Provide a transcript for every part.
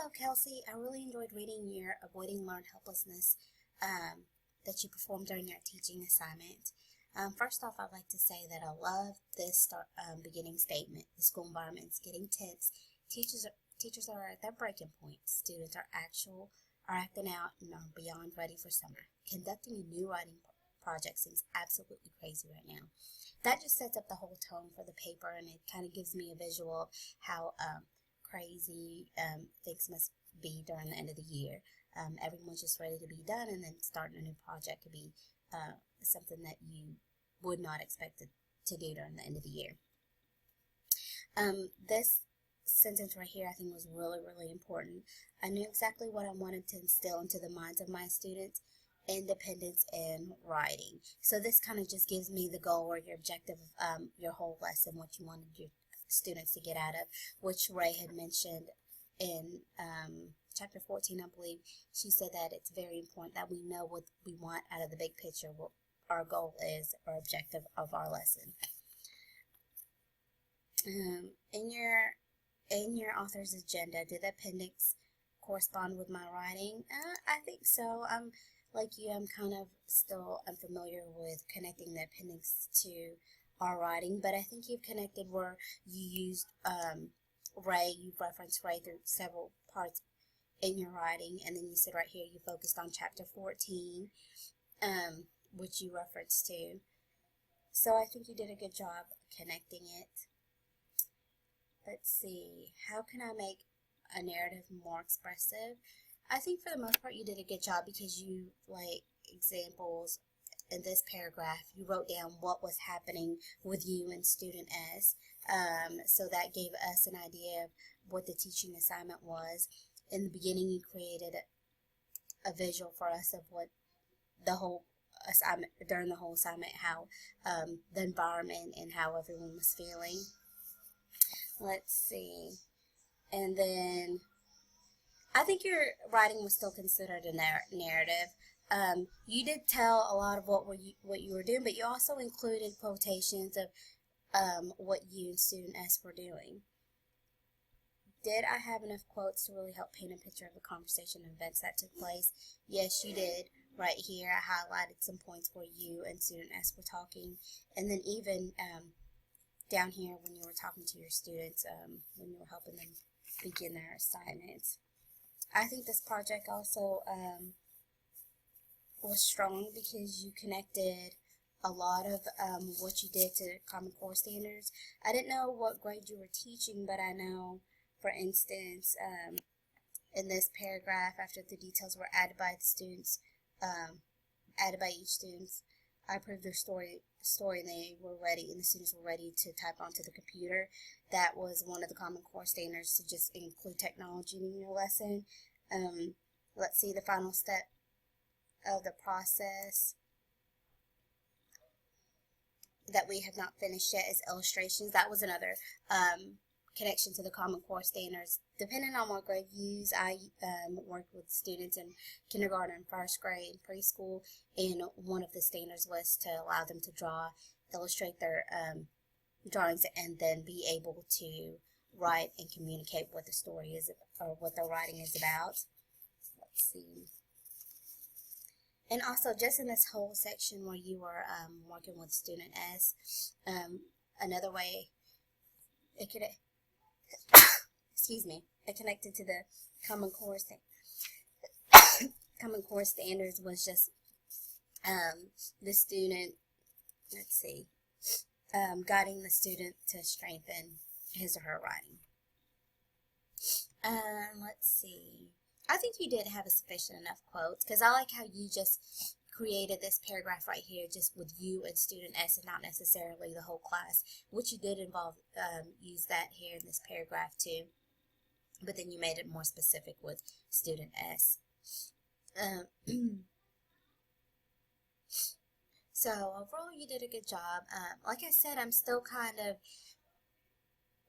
Hello, Kelsey. I really enjoyed reading your Avoiding Learned Helplessness that you performed during your teaching assignment. First off, I'd like to say that I love this beginning statement. The school environment is getting tense. Teachers are at their breaking point. Students are acting out and are beyond ready for summer. Conducting a new writing project seems absolutely crazy right now. That just sets up the whole tone for the paper, and it kind of gives me a visual of how crazy things must be during the end of the year. Everyone's just ready to be done, and then starting a new project could be something that you would not expect to do during the end of the year. This sentence right here I think was really, really important. I knew exactly what I wanted to instill into the minds of my students: independence in writing. So this kind of just gives me the goal or your objective of your whole lesson, what you wanted your students to get out of, which Ray had mentioned in chapter 14, I believe. She said that it's very important that we know what we want out of the big picture, what our goal is, or objective of our lesson. In your author's agenda, did the appendix correspond with my writing? I think so. Like you, I'm kind of still unfamiliar with connecting the appendix to our writing, but I think you've connected where you used Ray, you've referenced Ray through several parts in your writing, and then you said right here you focused on chapter 14, which you referenced to. So I think you did a good job connecting it. Let's see, how can I make a narrative more expressive? I think for the most part you did a good job, because you, like, examples in this paragraph, you wrote down what was happening with you and student S. So that gave us an idea of what the teaching assignment was. In the beginning, you created a visual for us of what the whole assignment, during the whole assignment, how the environment and how everyone was feeling. Let's see. And then I think your writing was still considered a narrative. You did tell a lot of what you were doing, but you also included quotations of what you and student S were doing. Did I have enough quotes to really help paint a picture of the conversation and events that took place? Yes, you did. Right here, I highlighted some points where you and student S were talking, and then even down here when you were talking to your students, when you were helping them begin their assignments. I think this project also was strong because you connected a lot of what you did to Common Core standards. I didn't know what grade you were teaching, but I know, for instance, in this paragraph, after the details were added by the students, added by each student, I approved their story and they were ready, and the students were ready to type onto the computer. That was one of the Common Core standards, to just include technology in your lesson. Let's see, the final step of the process that we have not finished yet is illustrations. That was another connection to the Common Core standards. Depending on what grade you use, I worked with students in kindergarten, first grade, preschool, and one of the standards was to allow them to illustrate their drawings, and then be able to write and communicate what the story is, or what their writing is about. Let's see. And also, just in this whole section where you were working with student S, another way it could, excuse me, it connected to the Common Core standards was just the student, let's see, guiding the student to strengthen his or her writing. Let's see. I think you did have a sufficient enough quotes, because I like how you just created this paragraph right here just with you and student S, and not necessarily the whole class, which you did use that here in this paragraph too, but then you made it more specific with student S. So overall you did a good job. Like I said, I'm still kind of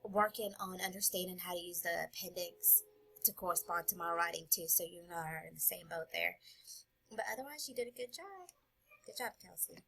working on understanding how to use the appendix to correspond to my writing too, so you and I are in the same boat there. But otherwise, you did a good job. Good job, Kelsey.